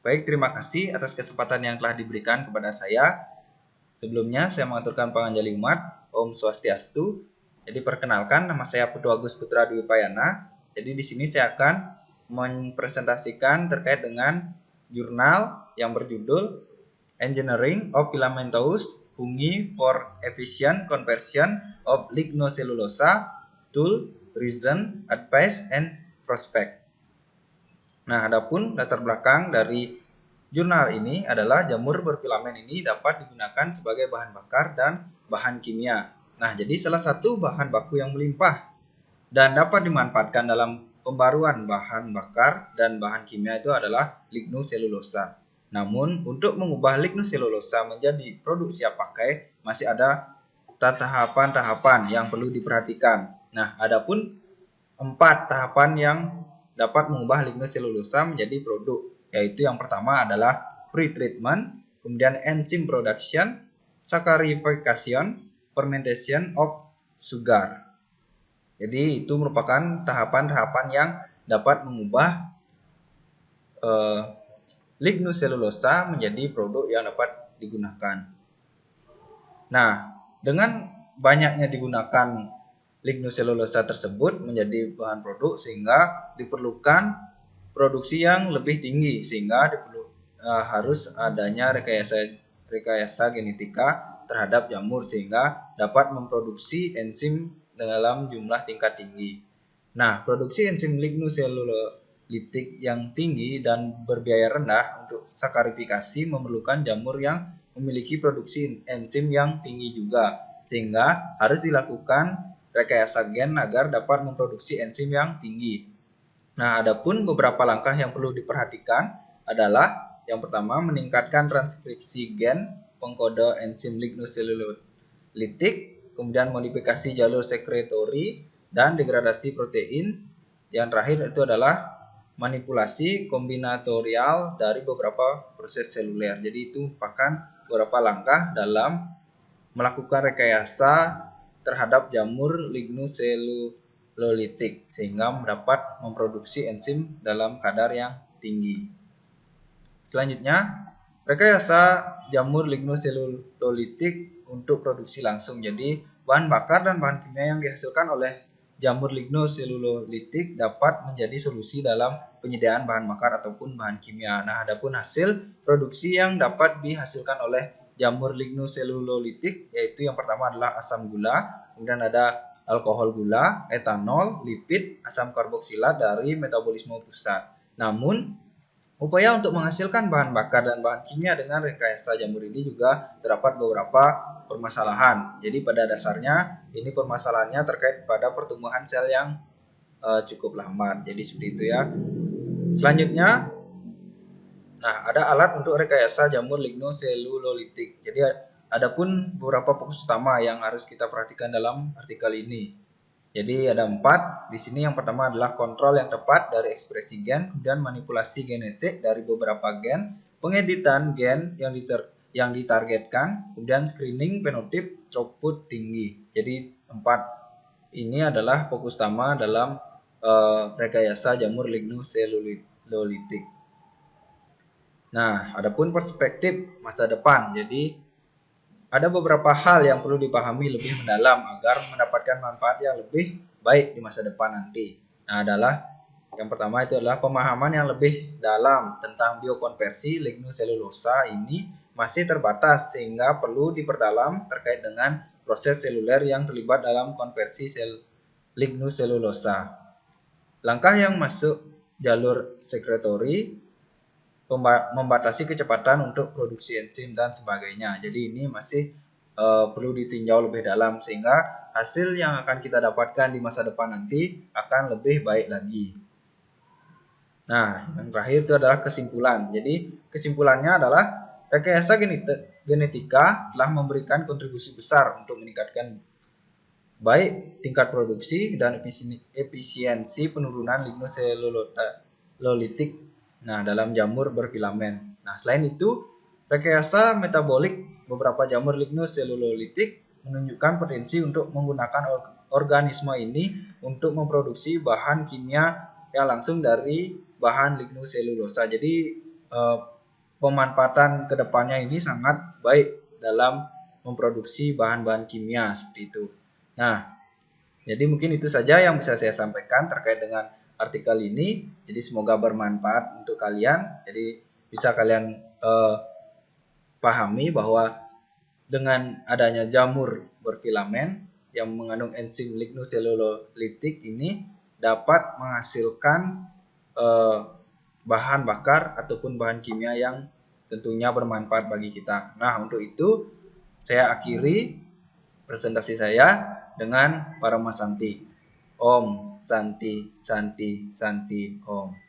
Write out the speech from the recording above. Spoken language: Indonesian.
Baik, terima kasih atas kesempatan yang telah diberikan kepada saya. Sebelumnya, saya mengaturkan panganjali umat, Om Swastiastu. Jadi, perkenalkan, nama saya Putu Agus Putra Dwi Payana. Jadi, di sini saya akan mempresentasikan terkait dengan jurnal yang berjudul Engineering of Filamentous Fungi for Efficient Conversion of Lignocellulosa, Tool, Reason, Advice, and Prospect. Nah, adapun latar belakang dari jurnal ini adalah jamur berfilamen ini dapat digunakan sebagai bahan bakar dan bahan kimia. Nah, jadi salah satu bahan baku yang melimpah dan dapat dimanfaatkan dalam pembaruan bahan bakar dan bahan kimia itu adalah lignoselulosa. Namun, untuk mengubah lignoselulosa menjadi produk siap pakai, masih ada tahapan-tahapan yang perlu diperhatikan. Nah, adapun 4 tahapan yang dapat mengubah lignoselulosa menjadi produk, yaitu yang pertama adalah pre-treatment, kemudian enzyme production, saccharification, fermentation of sugar. Jadi itu merupakan tahapan-tahapan yang dapat mengubah lignoselulosa menjadi produk yang dapat digunakan. Nah, dengan banyaknya digunakan lignoselulosa tersebut menjadi bahan produk sehingga diperlukan produksi yang lebih tinggi, sehingga harus adanya rekayasa genetika terhadap jamur sehingga dapat memproduksi enzim dalam jumlah tingkat tinggi. Nah, produksi enzim lignoselulolitik yang tinggi dan berbiaya rendah untuk sakkarifikasi memerlukan jamur yang memiliki produksi enzim yang tinggi juga, sehingga harus dilakukan rekayasa gen agar dapat memproduksi enzim yang tinggi. Nah, adapun beberapa langkah yang perlu diperhatikan adalah yang pertama meningkatkan transkripsi gen pengkode enzim lignoselulolitik, kemudian modifikasi jalur sekretori dan degradasi protein. Yang terakhir itu adalah manipulasi kombinatorial dari beberapa proses seluler. Jadi itu merupakan beberapa langkah dalam melakukan rekayasa terhadap jamur lignoselulolitik sehingga dapat memproduksi enzim dalam kadar yang tinggi. Selanjutnya, rekayasa jamur lignoselulolitik untuk produksi langsung. Jadi, bahan bakar dan bahan kimia yang dihasilkan oleh jamur lignoselulolitik dapat menjadi solusi dalam penyediaan bahan bakar ataupun bahan kimia. Nah, adapun hasil produksi yang dapat dihasilkan oleh jamur lignoselulolitik yaitu yang pertama adalah asam gula, kemudian ada alkohol gula, etanol, lipid, asam karboksilat dari metabolisme pusat. Namun, upaya untuk menghasilkan bahan bakar dan bahan kimia dengan rekayasa jamur ini juga terdapat beberapa permasalahan. Jadi pada dasarnya ini permasalahannya terkait pada pertumbuhan sel yang cukup lambat. Jadi seperti itu ya. Selanjutnya, nah, ada alat untuk rekayasa jamur lignoselulolitik. Jadi adapun beberapa fokus utama yang harus kita perhatikan dalam artikel ini. Jadi ada 4. Di sini yang pertama adalah kontrol yang tepat dari ekspresi gen, kemudian manipulasi genetik dari beberapa gen, pengeditan gen yang ditargetkan, kemudian screening fenotip throughput tinggi. Jadi 4 ini adalah fokus utama dalam rekayasa jamur lignoselulolitik. Nah, adapun perspektif masa depan. Jadi, ada beberapa hal yang perlu dipahami lebih mendalam agar mendapatkan manfaat yang lebih baik di masa depan nanti. Nah, yang pertama itu adalah pemahaman yang lebih dalam tentang biokonversi lignoselulosa ini masih terbatas sehingga perlu diperdalam terkait dengan proses seluler yang terlibat dalam konversi sel lignoselulosa. Langkah yang masuk jalur sekretori, membatasi kecepatan untuk produksi enzim dan sebagainya. Jadi ini masih perlu ditinjau lebih dalam sehingga hasil yang akan kita dapatkan di masa depan nanti akan lebih baik lagi. Nah, yang terakhir itu adalah kesimpulan. Jadi kesimpulannya adalah rekayasa genetika telah memberikan kontribusi besar untuk meningkatkan baik tingkat produksi dan efisiensi penurunan lignoselulolitik dalam jamur berfilamen. Nah, selain itu, rekayasa metabolik beberapa jamur lignoselulolitik menunjukkan potensi untuk menggunakan organisme ini untuk memproduksi bahan kimia yang langsung dari bahan lignoselulosa. Jadi, pemanfaatan kedepannya ini sangat baik dalam memproduksi bahan-bahan kimia seperti itu. Nah, jadi mungkin itu saja yang bisa saya sampaikan terkait dengan artikel ini. Jadi semoga bermanfaat untuk kalian. Jadi bisa kalian pahami bahwa dengan adanya jamur berfilamen yang mengandung enzim lignoselulolitik ini dapat menghasilkan bahan bakar ataupun bahan kimia yang tentunya bermanfaat bagi kita. Nah, untuk itu saya akhiri presentasi saya dengan Paramasanti. Om Santi Santi Santi Om.